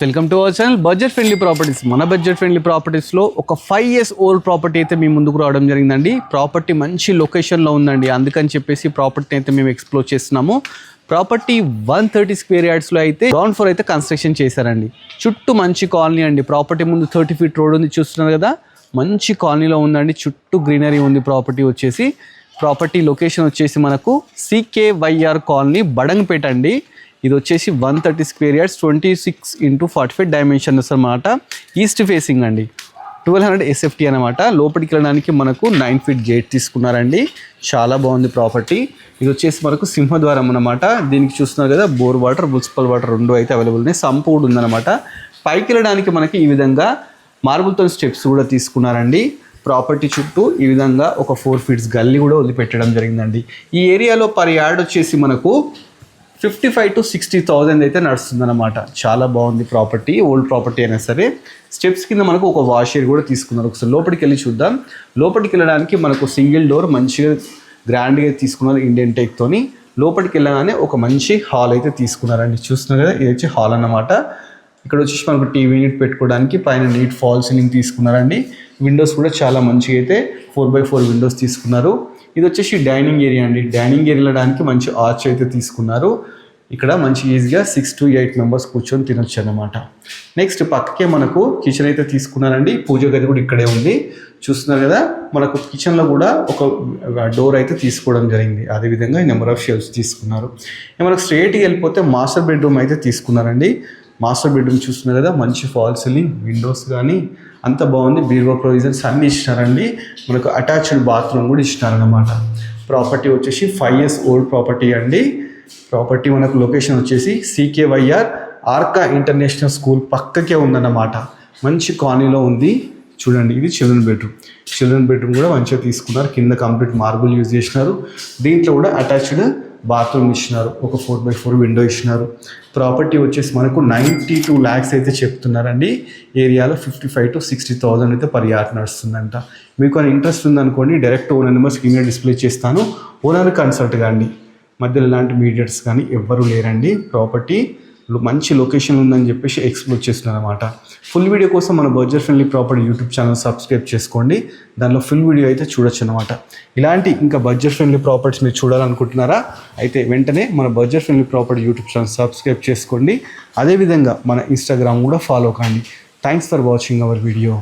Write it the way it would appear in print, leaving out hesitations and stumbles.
Welcome to our channel budget friendly properties. మన budget friendly ప్రాపర్టీస్లో ఒక 5 years old property అయితే మీ ముందుకు రావడం జరిగిందండి. ప్రాపర్టీ మంచి లొకేషన్లో ఉందండి, అందుకని చెప్పేసి ప్రాపర్టీ అయితే మేము ఎక్స్ప్లోర్ చేస్తున్నాము. ప్రాపర్టీ 130 square yardsలో అయితే గ్రౌండ్ ఫ్లోర్ అయితే కన్స్ట్రక్షన్ చేశారండి. చుట్టూ మంచి కాలనీ అండి. ప్రాపర్టీ ముందు 30 feet రోడ్ ఉంది, చూస్తున్నారు కదా, మంచి కాలనీలో ఉందండి. చుట్టూ గ్రీనరీ ఉంది. ప్రాపర్టీ లొకేషన్ వచ్చేసి మనకు CKYR కాలనీ బడంగపేట అండి. ఇది వచ్చేసి 130 square yards 26x45 డైమెన్షన్స్ అనమాట. ఈస్ట్ ఫేసింగ్ అండి, 1200 SFT అనమాట. లోపలికి వెళ్ళడానికి మనకు 9 feet గేట్ తీసుకున్నారండి. చాలా బాగుంది ప్రాపర్టీ. ఇది వచ్చేసి మనకు సింహద్వారం అనమాట. దీనికి చూస్తున్నారు కదా, బోర్ వాటర్, మున్సిపల్ వాటర్ రెండు అయితే అవైలబుల్ ఉన్నాయి. సంపు కూడా ఉందన్నమాట. పైకి వెళ్ళడానికి మనకి ఈ విధంగా మార్బుల్తో స్టెప్స్ కూడా తీసుకున్నారండి. ప్రాపర్టీ చుట్టూ ఈ విధంగా ఒక 4 feet గల్లీ కూడా వదిలిపెట్టడం జరిగిందండి. ఈ ఏరియాలో పర్ యార్డ్ వచ్చేసి మనకు 55,000 to 60,000 అయితే నడుస్తుందన్నమాట. చాలా బాగుంది ప్రాపర్టీ, ఓల్డ్ ప్రాపర్టీ అయినా సరే. స్టెప్స్ కింద మనకు ఒక వాష్ ఏరియా కూడా తీసుకున్నారు. ఒకసారి లోపలికి వెళ్ళి చూద్దాం. లోపలికి వెళ్ళడానికి మనకు సింగిల్ డోర్ మంచిగా గ్రాండ్గా తీసుకున్నారు ఇండియన్ టేక్తోని. లోపలికి వెళ్ళగానే ఒక మంచి హాల్ అయితే తీసుకున్నారండి. చూస్తున్నారు కదా, ఇది వచ్చి హాల్ అన్నమాట. ఇక్కడ వచ్చేసి మనకు టీవీ యూనిట్ పెట్టుకోవడానికి పైన నీట్ ఫాల్ సీలింగ్ తీసుకున్నారండి. విండోస్ కూడా చాలా మంచిగా అయితే 4x4 విండోస్ తీసుకున్నారు. ఇది వచ్చేసి డైనింగ్ ఏరియా అండి. డైనింగ్ ఏరియా వెళ్ళడానికి మంచి ఆర్చ్ అయితే తీసుకున్నారు. ఇక్కడ మంచి ఈజీగా 6 to 8 members కూర్చొని తినొచ్చు అన్నమాట. నెక్స్ట్ పక్కకే మనకు కిచెన్ అయితే తీసుకున్నారండి. పూజ గది కూడా ఇక్కడే ఉంది. చూస్తున్నారు కదా, మనకు కిచెన్లో కూడా ఒక డోర్ అయితే తీసుకోవడం జరిగింది. అదేవిధంగా నెంబర్ ఆఫ్ షెల్ఫ్స్ తీసుకున్నారు. మనకు స్ట్రైట్గా వెళ్ళిపోతే మాస్టర్ బెడ్రూమ్ అయితే తీసుకున్నారండి. మాస్టర్ బెడ్రూమ్ చూస్తున్నారు కదా, మంచి ఫాల్ సీలింగ్, విండోస్ కానీ అంత బాగుంది. బీరువా ప్రొవిజన్స్ అన్నీ ఇచ్చినారండి. మనకు అటాచ్డ్ బాత్రూమ్ కూడా ఇచ్చినారనమాట. ప్రాపర్టీ వచ్చేసి 5 years ఓల్డ్ ప్రాపర్టీ అండి. ప్రాపర్టీ మనకు లొకేషన్ వచ్చేసి CKYR ఆర్కా ఇంటర్నేషనల్ స్కూల్ పక్కకే ఉందన్నమాట. మంచి కాలనీలో ఉంది. చూడండి, ఇది చిల్డ్రన్ బెడ్రూమ్ కూడా మంచిగా తీసుకున్నారు. కింద కంప్లీట్ మార్బుల్ యూజ్ చేసినారు. దీంట్లో కూడా అటాచ్డ్ బాత్రూమ్ ఇచ్చినారు. ఒక 4x4 విండో ఇచ్చినారు. ప్రాపర్టీ వచ్చేసి మనకు 92 lakhs అయితే చెప్తున్నారండి. ఏరియాలో 55,000 to 60,000 అయితే పర్ యార్డ్ నడుస్తుందంట. మీకు అని ఇంట్రెస్ట్ ఉందనుకోండి, డైరెక్ట్ ఓనర్ నెంబర్ స్క్రీన్ మీద డిస్ప్లే చేస్తాను. ఓనర్ కన్సల్ట్ కాండి. మధ్యలో ఇలాంటి మీడియేటర్స్ కానీ ఎవ్వరూ లేరండి. ప్రాపర్టీ మంచి లొకేషన్ ఉందని చెప్పేసి ఎక్స్ప్లోర్ చేస్తున్నాను అనమాట. ఫుల్ వీడియో కోసం మన budget friendly property YouTube channel subscribe చేసుకోండి. దానిలో ఫుల్ వీడియో అయితే చూడొచ్చు అనమాట. ఇలాంటి ఇంకా బడ్జెట్ ఫ్రెండ్లీ ప్రాపర్టీస్ మీరు చూడాలనుకుంటున్నారా? అయితే వెంటనే మన budget friendly property YouTube channel subscribe చేసుకోండి. అదేవిధంగా మన ఇన్స్టాగ్రామ్ కూడా ఫాలో కండి. Thanks for watching our video.